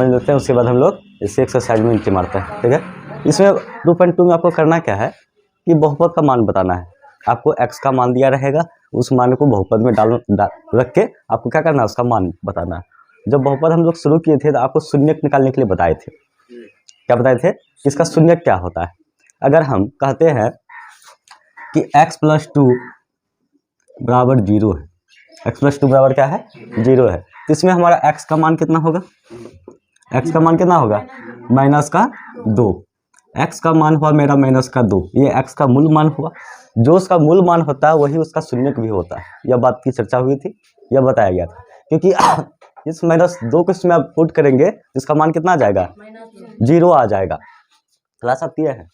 समझ लेते हैं, उसके बाद हम लोग इसे एक्सरसाइज में नीचे मारते हैं। ठीक है, इसमें 2.2 में आपको करना क्या है कि बहुपद का मान बताना है। आपको x का मान दिया रहेगा, उस मान को बहुपद में रख के आपको क्या करना है, उसका मान बताना है। जब बहुपद हम लोग शुरू किए थे तो आपको शून्यक निकालने के लिए बताए थे। क्या बताए थे? इसका शून्यक क्या होता है। अगर हम कहते हैं कि x + 2 बराबर 0 है, x + 2 बराबर क्या है, 0 है, तो इसमें हमारा x का मान कितना होगा, x का मान कितना होगा, -2। x का मान हुआ मेरा -2, ये x का मूल मान हुआ। जो उसका मूल मान होता है वही उसका शून्यक भी होता है। यह बात की चर्चा हुई थी, यह बताया गया था। क्योंकि इस -2 को इसमें आप पुट करेंगे इसका मान कितना आ जाएगा, 0 आ जाएगा। क्लास आप किया है,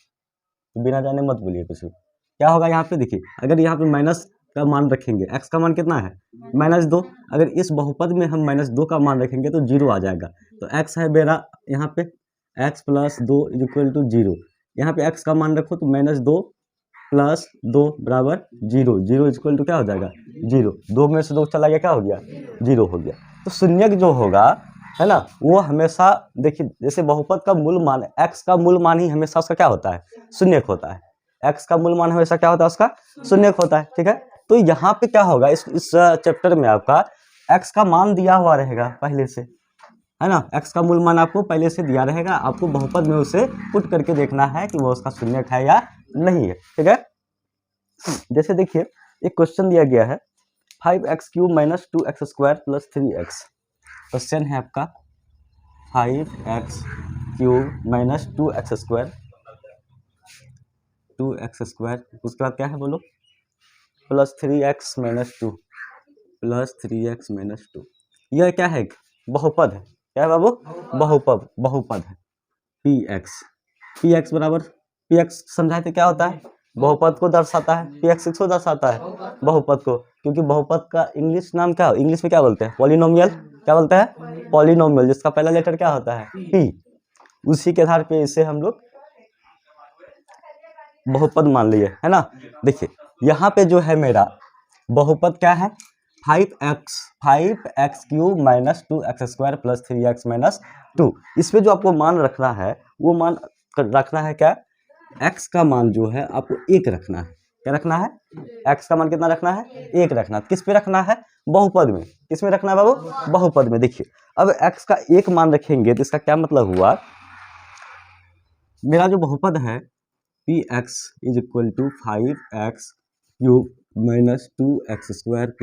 बिना जाने मत बोलिए कुछ भी। क्या होगा यहाँ पे देखिए, अगर यहाँ पे माइनस का मान रखेंगे, x का मान कितना है, -2, अगर इस बहुपद में हम -2 का मान रखेंगे तो 0 आ जाएगा। तो x है मेरा यहाँ पे x + 2 = 0। यहाँ पे x का मान रखो तो -2 + 2 बराबर 0, 0 = क्या हो जाएगा, 0। 2 में से 2 चला गया, क्या हो गया, 0 हो गया। तो शून्यक जो होगा है ना, वो हमेशा देखिए, जैसे बहुपद का मूल मान, x का मूल मान ही हमेशा उसका क्या होता है, शून्यक होता है। x का मूल मान हमेशा क्या होता है, उसका शून्यक होता है। ठीक है, तो यहाँ पे क्या होगा, इस चैप्टर में आपका x का मान दिया हुआ रहेगा पहले से, है ना। x का मूल मान आपको पहले से दिया रहेगा, आपको बहुपद में उसे पुट करके देखना है कि वो उसका शून्यक है या नहीं है। ठीक है, जैसे देखिए एक क्वेश्चन दिया गया है 5x³ - 2x² + 3x। क्वेश्चन है आपका 5x³ - 2x², 2x², उसके बाद क्या है बोलो, +3x - 2, +3x - 2। यह क्या है, बहुपद है। क्या है बाबू, बहुपद है। px बराबर, px समझाए थे क्या होता है, बहुपद को दर्शाता है। px किसको दर्शाता है, बहुपद को, क्योंकि बहुपद का इंग्लिश नाम क्या, इंग्लिश में क्या बोलते हैं, पॉलिनोमियल। क्या बोलते हैं, पॉलिनोमियल, जिसका पहला लेटर क्या होता है, p। उसी के आधार पे इसे हम लोग बहुपद मान लिए, है ना। देखिए यहाँ पे जो है मेरा बहुपद क्या है, 5x³ - 2x² + 3x - 2। इसमें जो आपको मान रखना है, वो मान रखना है क्या, x का मान जो है आपको 1 रखना है। क्या रखना है, x का मान कितना रखना है, 1 रखना है। किस पे रखना है, बहुपद में। किस में रखना है बाबू, बहुपद में। देखिए अब x का 1 मान रखेंगे तो इसका क्या मतलब हुआ, मेरा जो बहुपद है px = 5x³ - 2x²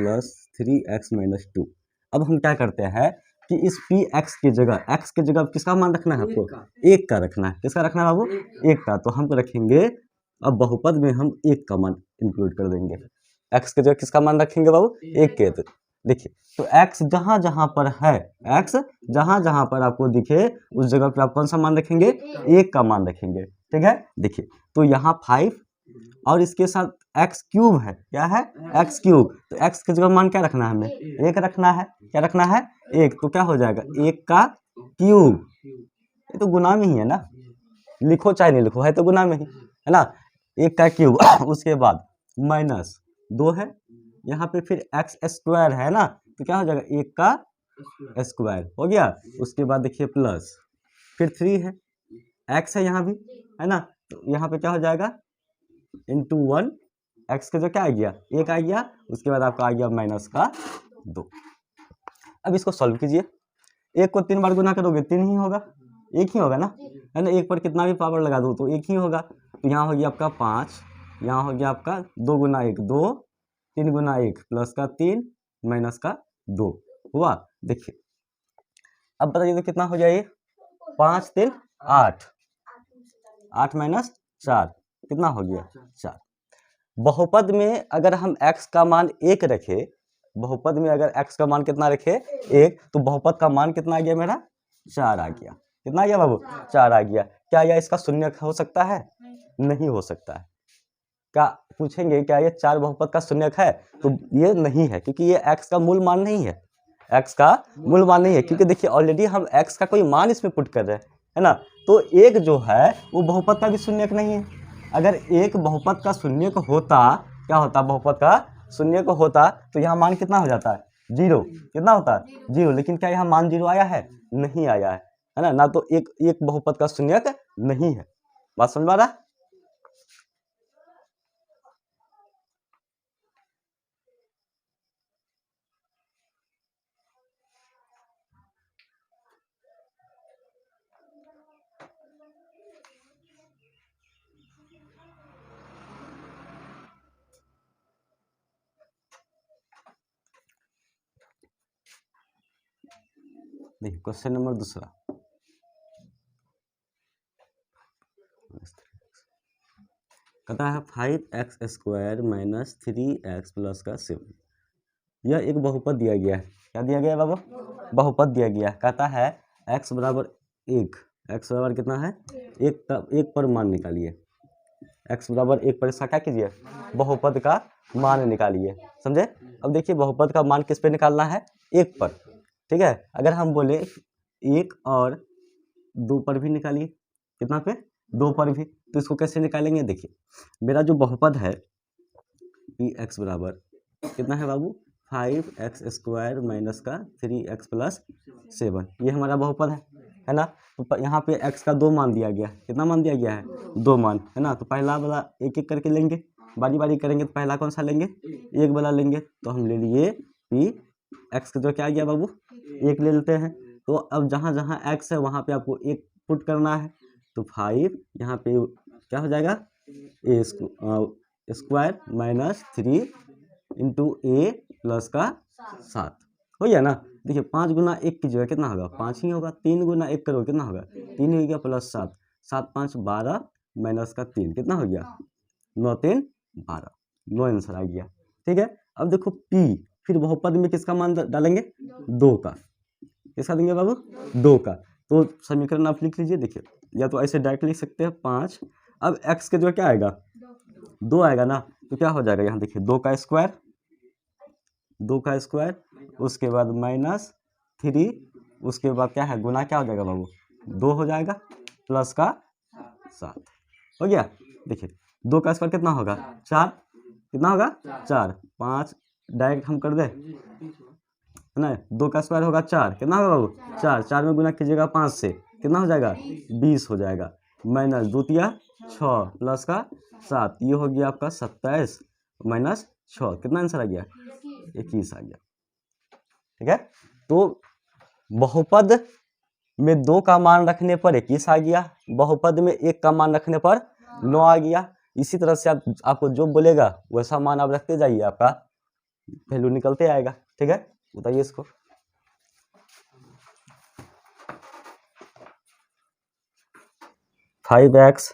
+ 3x - 2। अब हम क्या करते हैं कि इस px की जगह, x की जगह किसका मान रखना है आपको, 1 का रखना है। किसका रखना है बाबू, 1 का। तो हम रखेंगे, अब बहुपद में हम 1 का मान इंक्लूड कर देंगे। x की जगह किसका मान रखेंगे बाबू, 1 के। तो देखिए, तो x जहां जहां पर है, x जहां जहां पर आपको दिखे उस जगह पर आप कौन सा मान रखेंगे, 1 का मान रखेंगे। ठीक है, देखिए तो यहाँ 5 और इसके साथ x³ है, क्या है, x³। तो x की जगह मान क्या रखना है, हमें 1 रखना है। क्या रखना है, 1। तो क्या हो जाएगा, 1 का क्यूब। ये तो गुना में ही है ना, लिखो चाहे नहीं लिखो, है तो गुना में ही, है ना। 1 का क्यूब उसके बाद -2 है, यहाँ पे फिर x² है ना, तो क्या हो जाएगा, 1 का स्क्वायर हो गया। उसके बाद देखिए प्लस, फिर 3 है, x है यहाँ भी, है ना। तो यहाँ पे क्या हो जाएगा, × 1, x का जो क्या आ गया, 1 आ गया। उसके बाद आपका आ गया -2। अब इसको सॉल्व कीजिए। 1 को 3 बार गुना करोगे 3 ही होगा, 1 ही होगा ना, है ना। 1 पर कितना भी पावर लगा दो तो 1 ही होगा। तो यहाँ हो गया आपका 5, यहाँ हो गया आपका 2 × 1 2, 3 × 1 +3 -2 हुआ। देखिए अब बताइए तो कितना हो जाए, 5 3 8, 8 - 4 कितना हो गया, 4। बहुपद में अगर हम x का मान 1 रखे, बहुपद में अगर x का मान कितना रखे, 1, तो बहुपद का मान कितना आ गया मेरा, 4 आ गया। कितना आ गया बाबू, 4 आ गया। क्या यह इसका शून्यक हो सकता है, नहीं हो सकता है। क्या पूछेंगे क्या ये 4 बहुपद का शून्यक है, तो ये नहीं है, क्योंकि ये x का मूल मान नहीं है, x का मूल मान नहीं है। क्योंकि देखिए ऑलरेडी हम x का कोई मान इसमें पुट कर रहे हैं, है ना। तो 1 जो है वो बहुपद का भी शून्यक नहीं है। अगर 1 बहुपद का शून्यक होता, क्या होता, बहुपद का शून्यक होता तो यहाँ मान कितना हो जाता है, 0। कितना होता है, 0। लेकिन क्या यहाँ मान 0 आया है, नहीं आया है। है ना, ना तो एक एक बहुपद का शून्यक नहीं है। बात समझ में आ रहा है? देखिए क्वेश्चन नंबर दूसरा, कहता है 5x² माइनस 3x प्लस का 7। यह एक बहुपद दिया गया है। क्या दिया गया है बाबू? बहुपद दिया गया है। कहता है x बराबर 1, x बराबर कितना है? एक पर मान निकालिए। x बराबर 1 पर इसका क्या कीजिए? बहुपद का मान निकालिए। समझे? अब देखिए बहुपद का मान किस पे निकालना है? 1 पर। ठीक है, अगर हम बोले 1 और 2 पर भी निकालिए। कितना पे? 2 पर भी। तो इसको कैसे निकालेंगे? देखिए मेरा जो बहुपद है x बराबर कितना है बाबू? 5x² माइनस का 3x प्लस 7, ये हमारा बहुपद है ना। तो यहाँ पे x का 2 मान दिया गया है। कितना मान दिया गया है? 2 मान, है ना। तो पहला वाला एक एक करके लेंगे, बारी बारी करेंगे। तो पहला कौन सा लेंगे? 1 वाला लेंगे। तो हम ले लिए कि x का जो क्या आ गया बाबू? 1 ले लेते हैं। तो अब जहाँ जहाँ x है वहाँ पे आपको 1 पुट करना है। तो 5 यहाँ पे क्या हो जाएगा? a² minus 3 into a plus का 7 हो गया ना। देखिए 5 गुना 1 कीजिएगा कितना होगा? 5 ही होगा। 3 गुना 1 करोगे कितना होगा? 3 हो गया प्लस 7, 7 5 12 माइनस का 3 कितना हो गया? 9 3 12, 9 आंसर आ गया। ठीक है, अब देखो p, फिर बहुपद में किसका मान डालेंगे? 2 का। किसका देंगे बाबू? 2 का। तो समीकरण आप लिख लीजिए। देखिए या तो ऐसे डायरेक्ट लिख सकते हैं 5, अब x के जो क्या आएगा? 2 आएगा ना। तो क्या हो जाएगा? यहाँ देखिए 2 का स्क्वायर, 2 का स्क्वायर, उसके बाद माइनस 3, उसके बाद क्या है? गुना क्या हो जाएगा बाबू? 2 हो जाएगा प्लस का 7 हो गया। देखिए 2 का स्क्वायर कितना होगा? 4, कितना होगा? 4, 5 डायरेक्ट हम कर दे ना। 2 का स्क्वायर होगा 4, कितना होगा बाबू? 4, 4 में गुना कीजिएगा 5 से, कितना हो जाएगा? 20 हो जाएगा। माइनस 2 तिया 6 प्लस का 7, ये हो गया आपका 27 माइनस 6, कितना आंसर आ गया? 21 आ गया। ठीक है, तो बहुपद में 2 का मान रखने पर 21 आ गया, बहुपद में 1 का मान रखने पर 9 आ गया। इसी तरह से आपको जो बोलेगा वैसा मान आप रखते जाइए, आपका वैल्यू निकलते आएगा। ठीक है, बताइए इसको। Five x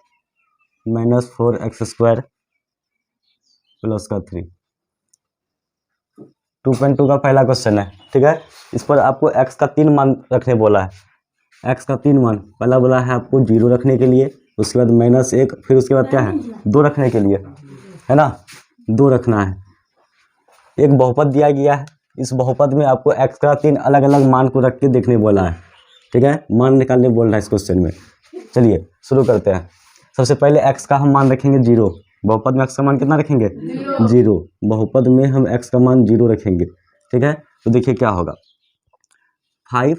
minus 4x² plus का 3, 2.2 का पहला क्वेश्चन है। ठीक है, इस पर आपको x का 3 मान रखने बोला है। x का 3 मान पहला बोला है आपको 0 रखने के लिए, उसके बाद -1, फिर उसके बाद क्या है? 2 रखने के लिए, है ना। 2 रखना है। एक बहुपद दिया गया है, इस बहुपद में आपको x का 3 अलग अलग मान को रख के देखने बोला है। ठीक है, मान निकालने बोल रहा है इस क्वेश्चन में। चलिए शुरू करते हैं। सबसे पहले x का हम मान रखेंगे 0। बहुपद में x का मान कितना रखेंगे? 0। बहुपद में हम x का मान 0 रखेंगे। ठीक है, तो देखिए क्या होगा? 5,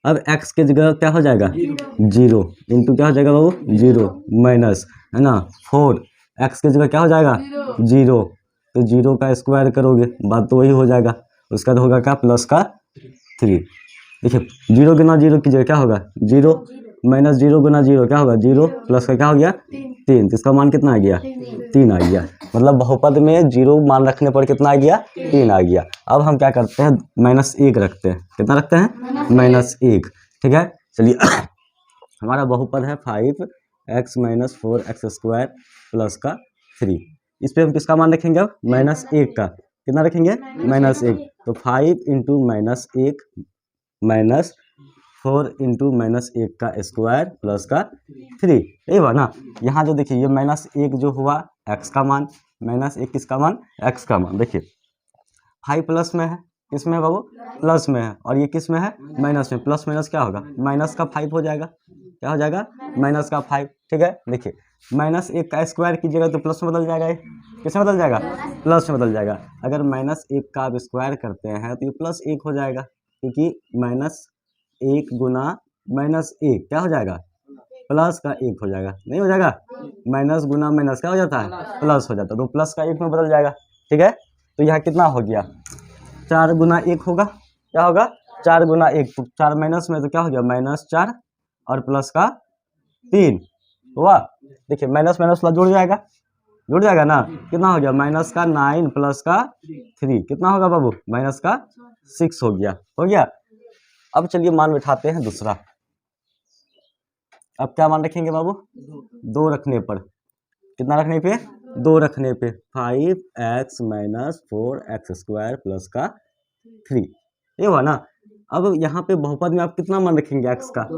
अब x के जगह क्या हो जाएगा? 0 इंटू क्या हो जाएगा बाबू? 0 माइनस, है ना, 4, x के जगह क्या हो जाएगा? 0, तो 0 का स्क्वायर करोगे, बात तो वही हो जाएगा। उसका तो होगा क्या? प्लस का 3। देखिए 0 गुना 0 की जगह क्या होगा? 0 माइनस 0 गुना 0 क्या होगा? 0 प्लस का क्या हो गया? 3, तो इसका मान कितना आ गया? 3 आ गया। मतलब बहुपद में 0 मान रखने पर कितना आ गया? 3 आ गया। अब हम क्या करते हैं? -1 रखते हैं। कितना रखते हैं? -1। ठीक है, चलिए हमारा बहुपद है 5x माइनस 4x² प्लस का 3। इस पर हम किसका मान रखेंगे? अब -1 का। कितना रखेंगे? -1। तो 5 इंटू -1 माइनस 4 इंटू -1 का स्क्वायर प्लस का 3, यही हुआ ना। यहाँ जो देखिए ये -1 जो हुआ x का मान, -1 किसका मान? x का मान। देखिए 5 प्लस में है, किस में है बाबू? प्लस में है, और ये किस में है? माइनस में। प्लस माइनस क्या होगा? माइनस का 5 हो जाएगा। क्या हो जाएगा? माइनस का 5। ठीक है, देखिए -1 का स्क्वायर कीजिएगा तो प्लस में बदल जाएगा। ये किस में बदल जाएगा? प्लस में बदल जाएगा। अगर -1 का आप स्क्वायर करते हैं तो ये +1 हो जाएगा, क्योंकि -1 गुना माइनस एक क्या हो जाएगा, प्लस का एक हो जाएगा, नहीं हो जाएगा, माइनस गुना माइनस क्या हो जाता है, प्लस हो जाता है, तो प्लस का एक में बदल जाएगा। ठीक है, तो यहाँ कितना हो गया, 4 गुना एक होगा, क्या होगा, 4 गुना एक, तो 4 माइनस में तो क्या हो गया, -4 और प्लस का 3 हुआ। देखिए माइनस माइनस प्लस जुड़ जाएगा ना, कितना हो गया, माइनस का 9 प्लस का 3 कितना होगा बाबू, माइनस का 6 हो गया। अब चलिए मान बिठाते हैं दूसरा। अब क्या मान रखेंगे बाबू, 2 रखने पर, कितना रखने पे, 2 रखने पे 5x - 4x² प्लस का 3, ये हुआ ना। अब यहाँ पे बहुपद में आप कितना मान रखेंगे x का,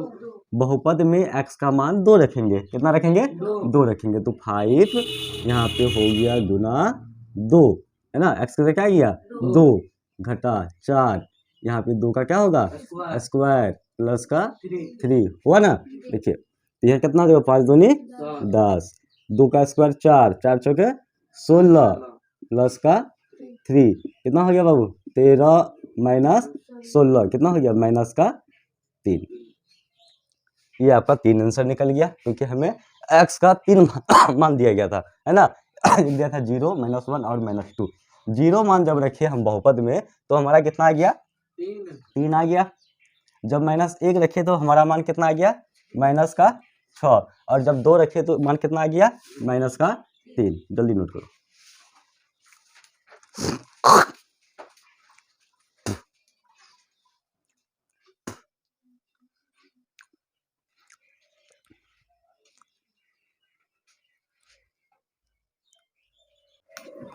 बहुपद में x का मान 2 रखेंगे, कितना रखेंगे, 2 रखेंगे, तो 5 यहाँ पे हो गया गुना 2, है ना, x का क्या गया 2 घटा 4, यहाँ पे 2 का क्या होगा स्क्वायर प्लस का 3 हुआ ना। देखिए तो यह कितना देगा, 5 दूनी 10, 2 का स्क्वायर 4, 4 चौके 16 प्लस का 3 कितना हो गया बाबू, 13 माइनस 16 कितना हो गया, माइनस का 3। ये आपका 3 आंसर निकल गया, क्योंकि हमें x का 3 मान दिया गया था, है ना। दिया था 0, -1 और -2। 0 मान जब रखे हम बहुपद में तो हमारा कितना आ गया, 3 आ गया। जब -1 रखे तो हमारा मान कितना आ गया, माइनस का 6, और जब 2 रखे तो मान कितना आ गया, माइनस का 3। जल्दी नोट करो।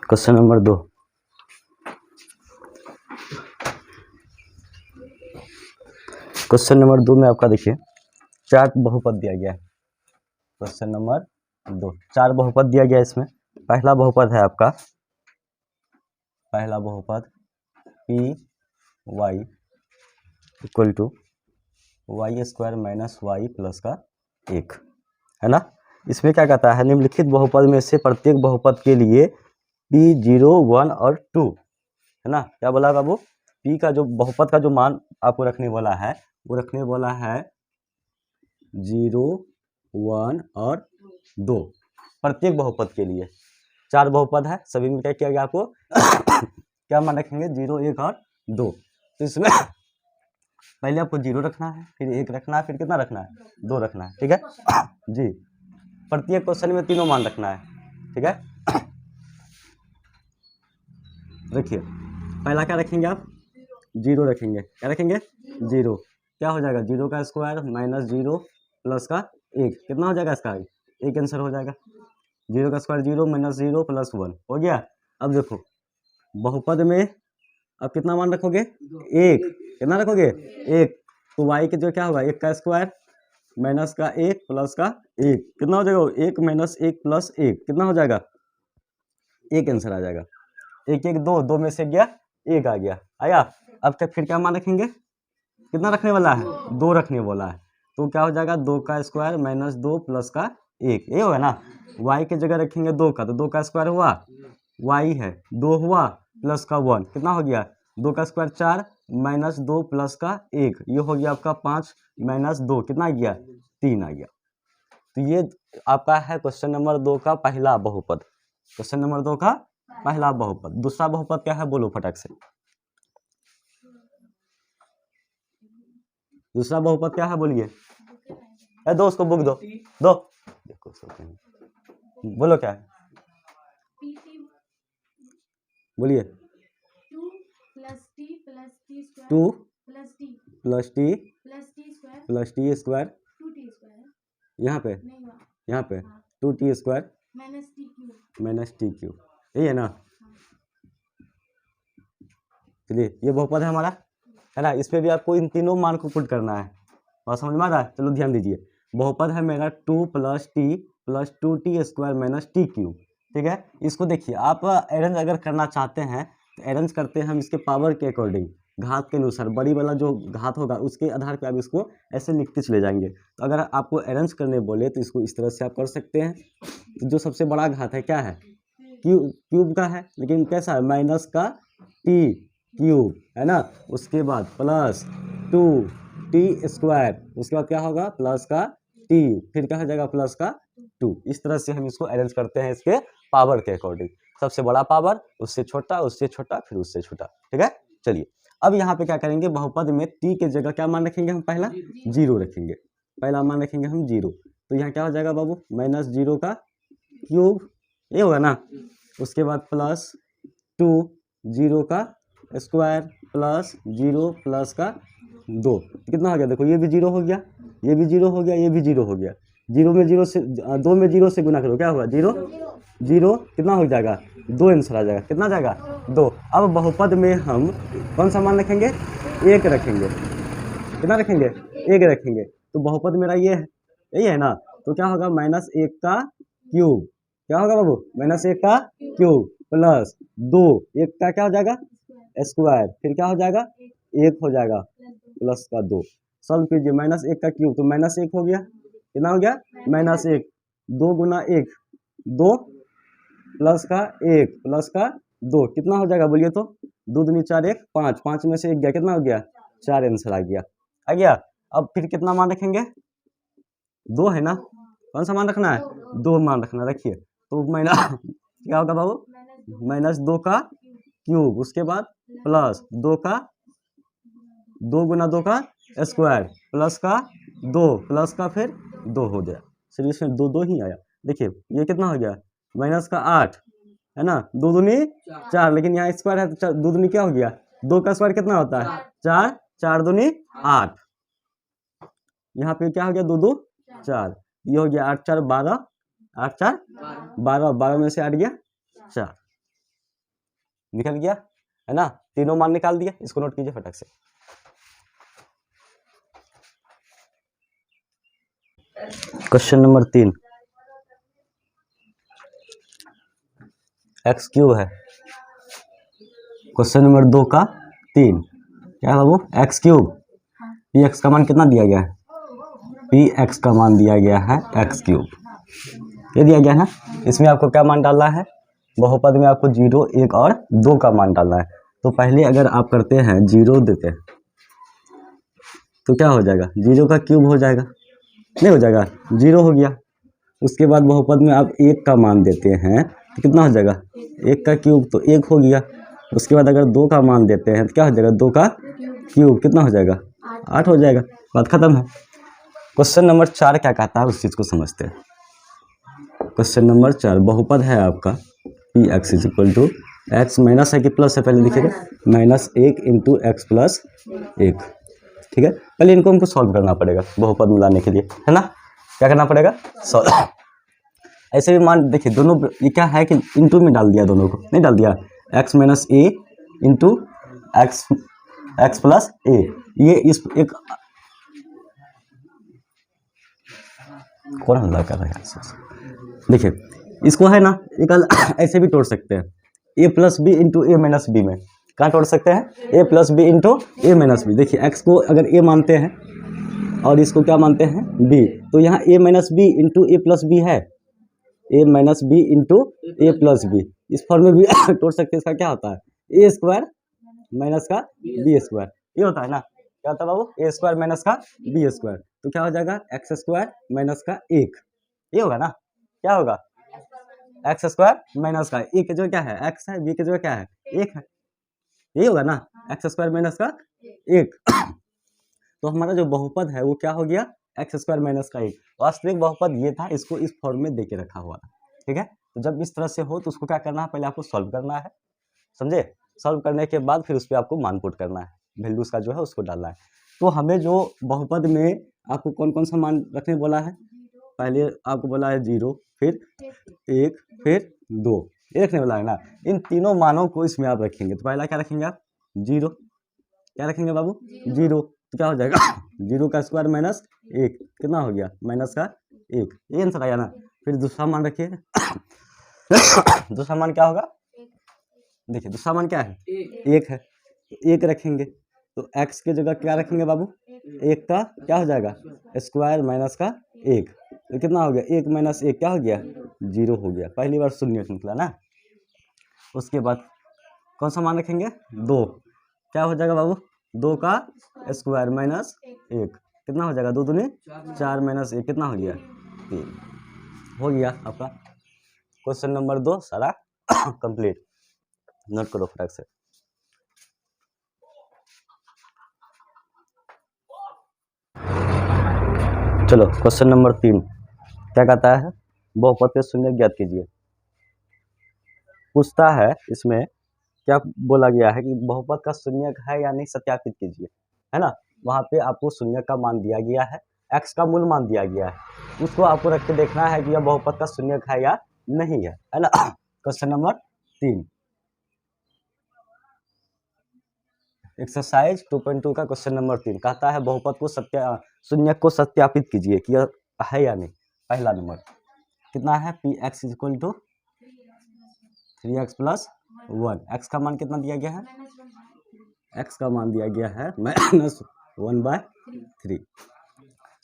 क्वेश्चन नंबर 2, क्वेश्चन नंबर 2 में आपका देखिए 4 बहुपद दिया गया है। क्वेश्चन नंबर 2 4 बहुपद दिया गया है। इसमें पहला बहुपद है आपका, पहला बहुपद p y equal to y² - y plus का 1, है ना। इसमें क्या कहता है, निम्नलिखित बहुपद में से प्रत्येक बहुपद के लिए p 0, 1 और 2, है ना। क्या बोला बाबू, p का जो बहुपद का जो मान आपको रखने वाला है वो रखने वाला है 0, 1 और 2, प्रत्येक बहुपद के लिए। 4 बहुपद है, सभी में क्या किया गया आपको क्या मान रखेंगे, 0, 1 और 2। तो इसमें पहले आपको 0 रखना है, फिर 1 रखना है, फिर कितना रखना है, 2 रखना है। ठीक है जी, प्रत्येक क्वेश्चन में तीनों मान रखना है। ठीक है, देखिए पहला क्या रखेंगे आप, 0 रखेंगे, क्या रखेंगे 0, क्या हो जाएगा 0 का स्क्वायर -0 प्लस का 1 कितना हो जाएगा, इसका 1 आंसर हो जाएगा। 0 का स्क्वायर 0 -0 प्लस 1 हो गया। अब देखो बहुपद में अब कितना मान रखोगे, 1, कितना रखोगे 1, तो y के जो क्या होगा 1 का स्क्वायर माइनस का 1 प्लस का 1 कितना हो जाएगा, 1 - 1 प्लस 1 कितना हो जाएगा, 1 आंसर आ जाएगा। 1 1 2, 2 में से गया 1 आ गया, आया। अब तक फिर क्या मान रखेंगे, कितना रखने वाला है, 2 रखने वाला है, तो क्या हो जाएगा 2 का स्क्वायर -2 प्लस का 1, ये होगा ना। y के जगह रखेंगे 2 का, तो 2 का स्क्वायर हुआ y है 2 हुआ प्लस का 1 कितना हो गया, 2 का स्क्वायर 4 -2 प्लस का 1, ये हो गया आपका 5 -2 कितना आ गया, 3 आ गया। तो ये आपका है क्वेश्चन नंबर 2 का पहला बहुपद। क्वेश्चन नंबर 2 का पहला बहुपद। दूसरा बहुपद क्या है, बोलो फटाक से। दूसरा बहुपद क्या है, बोलिए। दो उसको बुक दो, दो देखो बोलो क्या है, बोलिए। 2 plus T plus T square, यहाँ पे 2t² माइनस टी क्यू, यही है ना। चलिए ये बहुपद है हमारा, है ना। इसमें भी आपको इन तीनों मान को पुट करना है, और समझ में आ रहा है। चलो ध्यान दीजिए, बहुपद है मेरा 2 + t plus 2t² minus T Q. ठीक है, इसको देखिए आप अरेंज अगर करना चाहते हैं तो अरेंज करते हैं हम इसके पावर के अकॉर्डिंग, घात के अनुसार, बड़ी वाला जो घात होगा उसके आधार पे आप इसको ऐसे लिखते चले जाएंगे। तो अगर आपको अरेंज करने बोले तो इसको इस तरह से आप कर सकते हैं। तो जो सबसे बड़ा घात है क्या है, क्यूब का है, लेकिन कैसा है, माइनस का टी क्यूब, है ना। उसके बाद +2 टी स्क्वायर, उसके बाद क्या होगा प्लस का टी, फिर क्या हो जाएगा प्लस का 2। इस तरह से हम इसको अरेंज करते हैं इसके पावर के अकॉर्डिंग, सबसे बड़ा पावर, उससे छोटा, फिर उससे छोटा। ठीक है, चलिए अब यहाँ पे क्या करेंगे, बहुपद में टी के जगह क्या मान रखेंगे हम, पहला जीरो रखेंगे, पहला मान रखेंगे हम जीरो। तो यहाँ क्या हो जाएगा बाबू, माइनस जीरो का क्यूब, ये होगा ना, उसके बाद प्लस 2 जीरो का स्क्वायर प्लस जीरो प्लस का 2, कितना हो गया, देखो ये भी जीरो हो गया, ये भी जीरो हो गया, ये भी जीरो हो गया, जीरो में जीरो से, 2 में जीरो से गुना करो, क्या होगा जीरो, जीरो कितना हो जाएगा, 2 आंसर आ जाएगा, कितना जाएगा 2। अब बहुपद में हम कौन सा मान रखेंगे, 1 रखेंगे, कितना रखेंगे, 1 रखेंगे। तो बहुपद मेरा ये है, यही है ना, तो क्या होगा -1 का क्यूब, क्या होगा बाबू, -1 का क्यूब प्लस 2, 1 का क्या हो जाएगा स्क्वायर, फिर क्या हो जाएगा 1 हो जाएगा प्लस का 2। सॉल्व कीजिए, -1 का क्यूब तो -1 हो गया, कितना हो गया -1, 2 गुना 1 2 प्लस का 1 प्लस का 2, कितना हो जाएगा बोलिए तो, 2 दूनी 4 1 5, 5 में से 1 गया, कितना हो गया 4 आंसर आ गया। अब फिर कितना मान रखेंगे, 2 है ना, कौन सा मान रखना है, 2 मान रखना, रखिए। तो क्या होगा बाबू, -2 का क्यूब, उसके बाद प्लस 2 का 2 गुना 2 का स्क्वायर प्लस का 2 प्लस का फिर 2 हो गया। चलिए इसमें 2 2 ही आया, देखिए ये कितना हो गया माइनस का 8 है ना, 2 दूनी 4, लेकिन यहाँ स्क्वायर है तो 2 दूनी क्या हो गया, 2 का स्क्वायर कितना होता है 4, 4 दूनी 8, यहाँ पे क्या हो गया 2 2 4, ये हो गया 8 4 12, 8 4 12, 12 में से 8 गया 4, निकल गया है ना, तीनों मान निकाल दिया। इसको नोट कीजिए फटाक से। क्वेश्चन नंबर 3, एक्स क्यूब है। क्वेश्चन नंबर 2 का 3, क्या है बाबू, एक्स क्यूब, पी एक्स का मान कितना दिया गया है, पी एक्स का मान दिया गया है एक्स क्यूब, ये दिया गया है ना। इसमें आपको क्या मान डालना है, बहुपद में आपको 0 1 और 2 का मान डालना है। तो पहले अगर आप करते हैं 0 देते हैं तो क्या हो जाएगा, 0 का क्यूब हो जाएगा, नहीं हो जाएगा 0 हो गया। उसके बाद बहुपद में आप 1 का मान देते हैं तो कितना हो जाएगा, 1 का क्यूब तो 1 हो गया। उसके बाद अगर 2 का मान देते हैं तो क्या हो जाएगा, 2 का क्यूब कितना हो जाएगा 8 हो जाएगा, बात खत्म है। क्वेश्चन नंबर 4 क्या कहता है उस चीज़ को समझते हैं। क्वेश्चन नंबर 4 बहुपद है आपका p x is equal to, x minus है कि प्लस है, पहले लिखिएगा -1 इंटू एक्स प्लस 1, ठीक है। पहले इनको हमको सॉल्व करना पड़ेगा बहुपद में लाने के लिए, है ना, क्या करना पड़ेगा सॉल्व। ऐसे भी मान देखिए दोनों, ये क्या है कि इंटू में डाल दिया, दोनों को नहीं डाल दिया, x माइनस ए इंटू एक्स प्लस ए, ये इस एक कौन हमला कर रहा है, देखिए इसको है ना एक ऐसे भी तोड़ सकते हैं, a plus b into a minus b में, कहाँ तोड़ सकते हैं, a plus b into a minus b. देखिए x को अगर a मानते हैं और इसको क्या मानते हैं b, तो यहाँ a minus b into a plus b है, a minus b into a plus b, इस फॉर्म में भी तोड़ सकते हैं। इसका क्या होता है a स्क्वायर माइनस का बी स्क्वायर, ये होता है ना, क्या होता है बाबू, a स्क्वायर माइनस का बी स्क्वायर, तो क्या हो जाएगा एक्स स्क्वायर माइनस का 1, ये होगा ना, क्या होगा एक्स स्क्वायर माइनस का, ए के जो क्या है एक्स है, बी के जो क्या है 1 है, यही होगा ना एक्स स्क्वायर माइनस का 1। तो हमारा जो बहुपद है वो क्या हो गया एक्स स्क्वायर माइनस का 1। वास्तविक बहुपद ये था, इसको इस फॉर्म में देके रखा हुआ था, ठीक है। तो जब इस तरह से हो तो उसको क्या करना है, पहले आपको सॉल्व करना है, समझे। सॉल्व करने के बाद फिर उस पर आपको मान पुट करना है, वैल्यूज का जो है उसको डालना है। तो हमें जो बहुपद में आपको कौन कौन सा मान रखने बोला है, पहले आपको बोला है 0, फिर 1, फिर 2, ये रखने वाला है ना। इन तीनों मानों को इसमें आप रखेंगे, तो पहला क्या रखेंगे आप 0, क्या रखेंगे बाबू 0, तो क्या हो जाएगा 0 का स्क्वायर माइनस 1, कितना हो गया माइनस का 1, ये आंसर आया ना। फिर दूसरा मान रखिए दूसरा मान क्या होगा, देखिए दूसरा मान क्या है 1 है, तो 1 रखेंगे, तो x के जगह क्या रखेंगे बाबू, 1 का क्या हो जाएगा स्क्वायर माइनस का 1, तो कितना हो गया 1 माइनस 1 क्या हो गया 0 हो गया, पहली बार शून्य निकला ना। उसके बाद कौन सा मान रखेंगे 2, क्या हो जाएगा बाबू 2 का स्क्वायर माइनस 1 कितना हो जाएगा, 2 दूनी 4 माइनस 1 कितना हो गया, 3 हो गया आपका क्वेश्चन नंबर 2 सारा कंप्लीट। नोट करो फटाक से। चलो क्वेश्चन नंबर 3 क्या कहता है, बहुपद के शून्य ज्ञात कीजिए। पूछता है इसमें क्या बोला गया है कि बहुपद का शून्यक है या नहीं सत्यापित कीजिए, है ना। वहाँ पे आपको शून्य का मान दिया गया है, x का मूल मान दिया गया है, उसको आपको रख के देखना है कि यह बहुपद का शून्यक है या नहीं है ना। क्वेश्चन नंबर 3 एक्सरसाइज 2.2 का क्वेश्चन नंबर 3 कहता है बहुपद को शून्यक को सत्यापित कीजिए कि यह है या नहीं। पहला नंबर कितना है, p x is equal to 3x plus 1, x का मान कितना दिया गया है, एक्स का मान दिया गया है -1/3।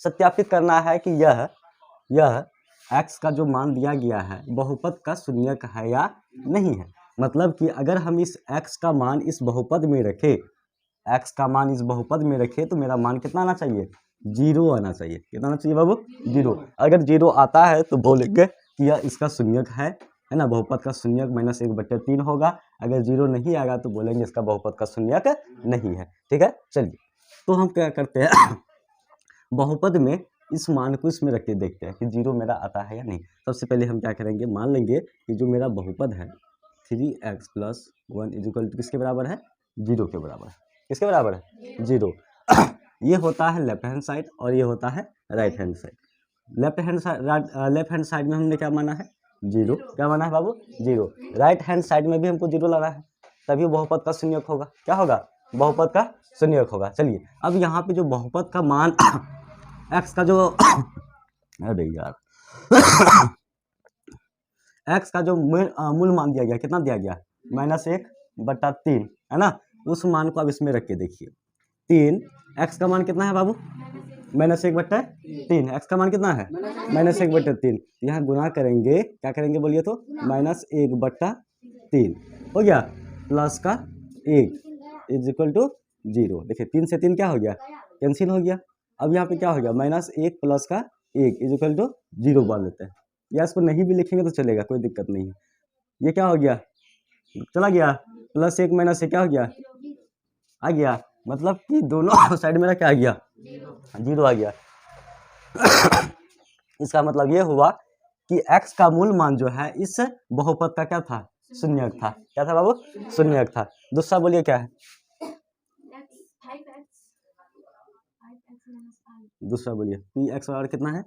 सत्यापित करना है कि यह एक्स का जो मान दिया गया है बहुपद का शून्यक है या नहीं है। मतलब कि अगर हम इस एक्स का मान इस बहुपद में रखें, एक्स का मान इस बहुपद में रखें तो मेरा मान कितना आना चाहिए, 0 आना चाहिए। कितना आना चाहिए बाबू, 0। अगर 0 आता है तो बोलेंगे कि यह इसका शून्यक है ना, बहुपद का शून्यक -1/3 होगा। अगर 0 नहीं आएगा तो बोलेंगे इसका बहुपद का शून्यक नहीं है। ठीक है, चलिए तो हम क्या करते हैं बहुपद में इस मान को इसमें रख के देखते हैं कि 0 मेरा आता है या नहीं। सबसे पहले हम क्या करेंगे, मान लेंगे कि जो मेरा बहुपद है 3x plus 1 is equal to किसके बराबर है, 0 के बराबर है। किसके बराबर है, 0। ये होता है लेफ्ट हैंड साइड और ये होता है right hand side. Left hand side में हमने क्या माना है, 0। क्या माना है बाबू, 0। राइट हैंड साइड में भी हमको 0 लाना है, तभी बहुपद का शून्यक होगा। क्या होगा, बहुपद का शून्यक होगा। चलिए अब यहाँ पे जो बहुपद का मान x का जो अरे यार x का जो मूल मान दिया गया, कितना दिया गया, -1/3 है ना। उस मान को अब इसमें रख के देखिए, 3 x का मान कितना है बाबू, -1/3। x का मान कितना है, -1/3। यहाँ गुना करेंगे, क्या करेंगे बोलिए तो, -1/3 हो गया, प्लस का 1 इज इक्वल टू 0। देखिए 3 से 3 क्या हो गया, कैंसिल हो गया। अब यहाँ पे क्या हो गया, -1 प्लस का 1 इज इक्वल टू 0 मान लेते हैं, या इसको नहीं भी लिखेंगे तो चलेगा, कोई दिक्कत नहीं है। ये क्या हो गया, चला गया, +1 -1 क्या हो गया, आ गया। मतलब कि दोनों साइड मेरा क्या आ गया, 0 आ गया। इसका मतलब ये हुआ कि x का मूल मान जो है इस बहुपद का क्या था, शून्यक था। क्या था बाबू, शून्यक था। दूसरा बोलिए क्या है, दूसरा बोलिए, पी एक्स बराबर कितना है,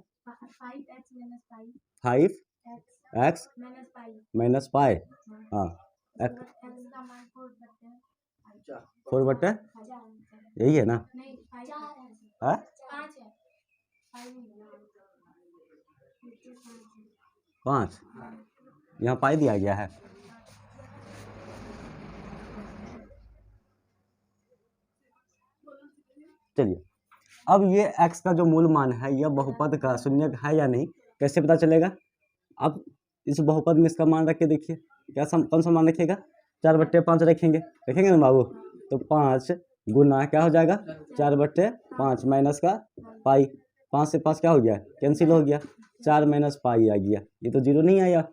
5x माइनस पाई। हाँ 4/, यही है ना, है 5, यहाँ पाई दिया गया है। चलिए अब ये x का जो मूल मान है यह बहुपद का शून्यक है या नहीं, कैसे पता चलेगा। अब इस बहुपद में इसका मान रख के देखिए, कौन सा मान रखिएगा, 4/5 रखेंगे ना बाबू। तो 5 गुना क्या हो जाएगा, 4/5 माइनस का पाई, 5 से 5 क्या हो गया, कैंसिल हो गया, 4 माइनस पाई आ गया। ये तो 0 नहीं आया,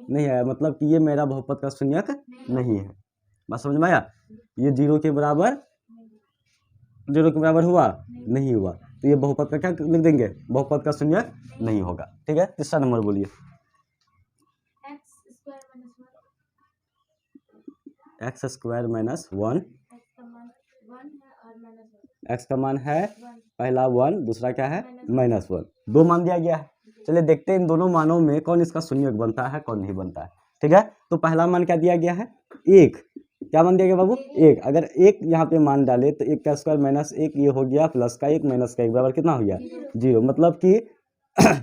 नहीं आया, मतलब कि ये मेरा बहुपद का शून्यक नहीं है। बात समझ में आया, ये 0 के बराबर हुआ नहीं हुआ, तो ये बहुपद का क्या लिख देंगे, बहुपद का शून्यक नहीं होगा। ठीक है, तीसरा नंबर बोलिए, x² - 1, x का मान है पहला 1, दूसरा क्या है -1, दो मान दिया गया है। चलिए देखते हैं इन दोनों मानों में कौन इसका शून्यक बनता है कौन नहीं बनता है। ठीक है, तो पहला मान क्या दिया गया है, 1। क्या मान दिया गया बाबू, 1। अगर 1 यहाँ पे मान डाले तो 1 का स्क्वायर -1 ये हो गया, प्लस का 1 माइनस का 1 बराबर कितना हो गया, 0। मतलब कि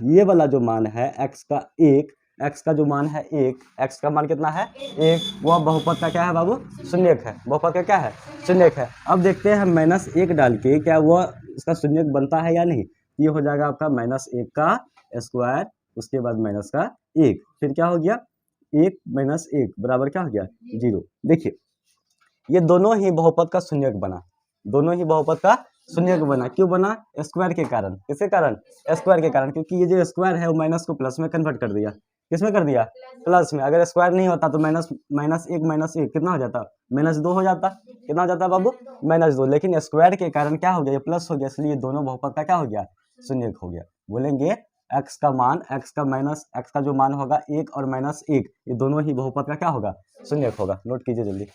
ये वाला जो मान है x का 1, x का जो मान है 1, x का मान कितना है 1, वह बहुपद का क्या है बाबू, शून्यक है। बहुपद का क्या है, शून्यक है। अब देखते हैं -1 डाल के क्या वह इसका शून्यक बनता है या नहीं। ये हो जाएगा आपका -1 का स्क्वायर, उसके बाद माइनस का 1, फिर क्या हो गया 1 - 1 बराबर क्या हो गया, 0। देखिए ये दोनों ही बहुपद का शून्यक बना, दोनों ही बहुपद का शून्यक बना। क्यों बना? स्क्वायर के कारण। किसके कारण? स्क्वायर के कारण, क्योंकि ये जो स्क्वायर है वो माइनस को प्लस में कन्वर्ट कर दिया। किसमें कर दिया? प्लस में। अगर स्क्वायर नहीं होता तो माइनस एक कितना हो जाता? -2 हो जाता। कितना हो जाता बाबू? -2। लेकिन स्क्वायर के कारण क्या हो गया? ये प्लस हो गया, इसलिए दोनों बहुपद का क्या हो गया? शून्यक हो गया। बोलेंगे x का मान, x का जो मान होगा 1 और -1, ये दोनों ही बहुपद का क्या होगा? शून्यक होगा। नोट कीजिए जल्दी।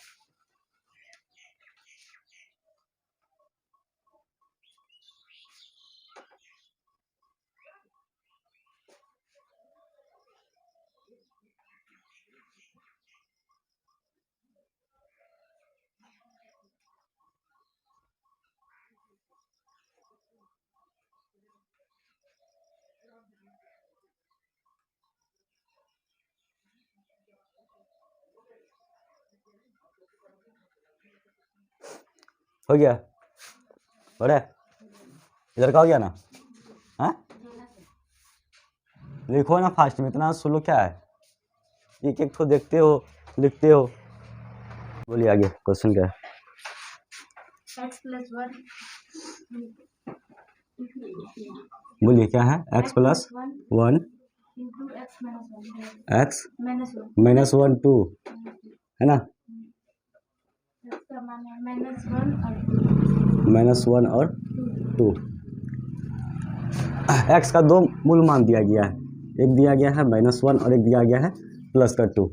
हो गया? बड़े इधर का हो गया ना? हाँ, लिखो ना फास्ट में, इतना स्लो क्या है? एक एक तो देखते हो, लिखते हो। बोलिए आगे क्वेश्चन क्या है? बोलिए क्या है? x + 1 x -1 2 है ना? -1 और 2। x का दो मूल मान दिया गया है, एक दिया गया है -1 और एक दिया गया है +2।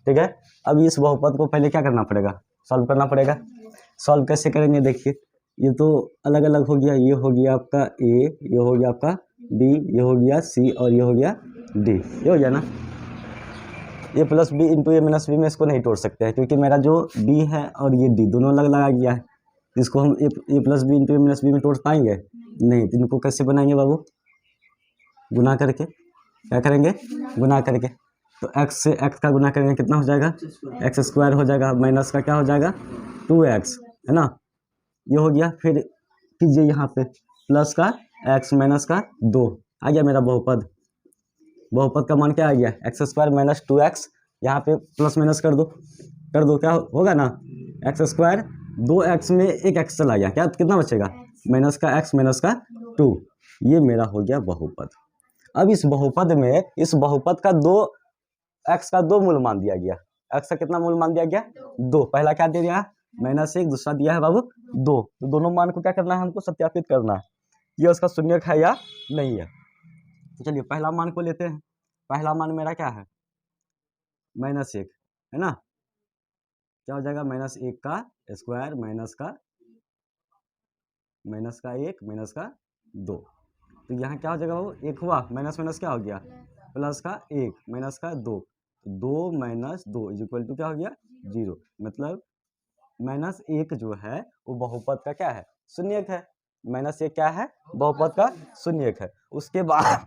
ठीक है, अब इस बहुपद को पहले क्या करना पड़ेगा? सॉल्व करना पड़ेगा। सॉल्व कैसे करेंगे? देखिए, ये तो अलग अलग हो गया। ये हो गया आपका a, ये हो गया आपका b, ये हो गया c और ये हो गया d। ये हो गया ना? a + b × a - b में इसको नहीं तोड़ सकते हैं, क्योंकि मेरा जो b है और ये d दोनों अलग लगा गया है। इसको हम a + b × a - b में तोड़ पाएंगे? नहीं। तो इनको कैसे बनाएंगे बाबू? गुना करके। क्या करेंगे? गुना करके। तो x से x का गुना करेंगे, कितना हो जाएगा? x² हो जाएगा, माइनस का क्या हो जाएगा? 2x, है ना? ये हो गया। फिर कीजिए यहाँ पे प्लस का x माइनस का 2 आ गया मेरा बहुपद। बहुपद का मान क्या आ गया? x² - 2x। यहाँ पे प्लस माइनस कर दो, क्या होगा ना? x², 2x में एक x चला गया, क्या कितना बचेगा? माइनस का x माइनस का 2। ये मेरा हो गया बहुपद। अब इस बहुपद का x का 2 मूल मान दिया गया। x का कितना मूल मान दिया गया? 2। पहला क्या दे दिया? -1, दूसरा दिया है बाबू 2। तो दोनों मान को क्या करना है? हमको सत्यापित करना है, ये उसका शून्यक है या नहीं है। तो चलिए पहला मान को लेते हैं। पहला मान मेरा क्या है? -1, है ना? क्या हो जाएगा? -1 का स्क्वायर माइनस का 1 माइनस का 2। तो यहाँ क्या हो जाएगा बाबू? 1 हुआ, माइनस माइनस क्या हो गया? प्लस का 1 माइनस का 2। 2 - 2 = क्या हो गया? 0। मतलब -1 जो है वो बहुपद का क्या है? शून्यक है। -1 क्या है? बहुपद का शून्यक है। उसके बाद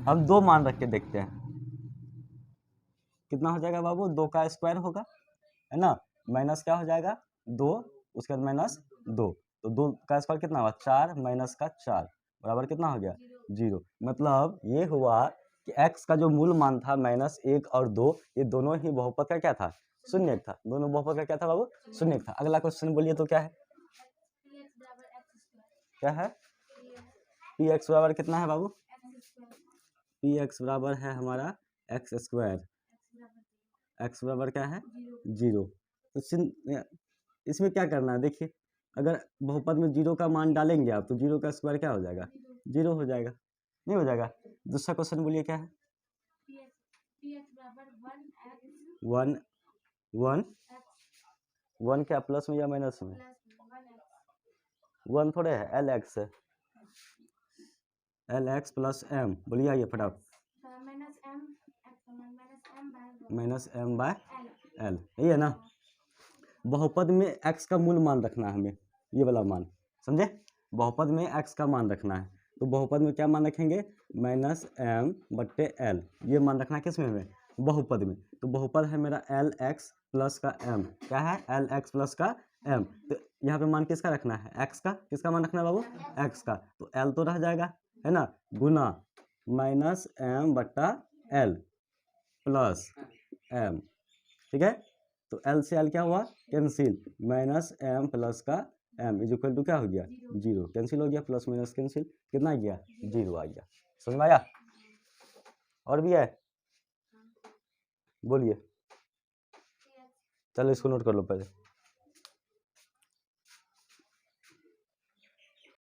हम 2 मान रख के देखते हैं, कितना हो जाएगा बाबू? 2 का स्क्वायर होगा, है ना? माइनस क्या हो जाएगा? 2, उसके बाद -2। तो 2 का स्क्वायर कितना हुआ? 4 माइनस का 4 बराबर कितना हो गया? 0। मतलब ये हुआ कि x का जो मूल मान था -1 और 2, ये दोनों ही बहुपद का क्या था? शून्यक था। दोनों बहुपद का क्या था बाबू? शून्यक था। अगला क्वेश्चन बोलिए तो क्या है? क्या है? px बराबर कितना है बाबू? px बराबर है हमारा x²। x बराबर क्या है? 0। तो इसमें क्या करना है? देखिए, अगर बहुपद में 0 का मान डालेंगे आप, तो 0 का स्क्वायर क्या हो जाएगा? 0 हो जाएगा। नहीं हो जाएगा? दूसरा क्वेश्चन बोलिए क्या है? 1 क्या प्लस में या माइनस में? 1 थोड़े है, LX है। LX + M। बोलिए आइए फटाफट। -m/l, यही है ना? बहुपद में x का मूल मान रखना है हमें, ये वाला मान, समझे? बहुपद में x का मान रखना है, तो बहुपद में क्या मान रखेंगे? -m/l। ये मान रखना है किस में? हमें बहुपद में। तो बहुपद है मेरा LX + का m। क्या है? LX + का m। तो यहाँ पे मान किसका रखना है? x का। किसका मान रखना है बाबू? x का। तो l तो रह जाएगा, है ना? गुना -m/l + m। ठीक है? तो एल से एल क्या हुआ, कैंसिल, माइनस एम प्लस का एम इज इक्वल टू क्या हो गया, 0, कैंसिल हो गया, प्लस माइनस कैंसिल, कितना आ गया, 0 आ गया। समझ में आया? और भी है, बोलिए, चलो इसको नोट कर लो पहले।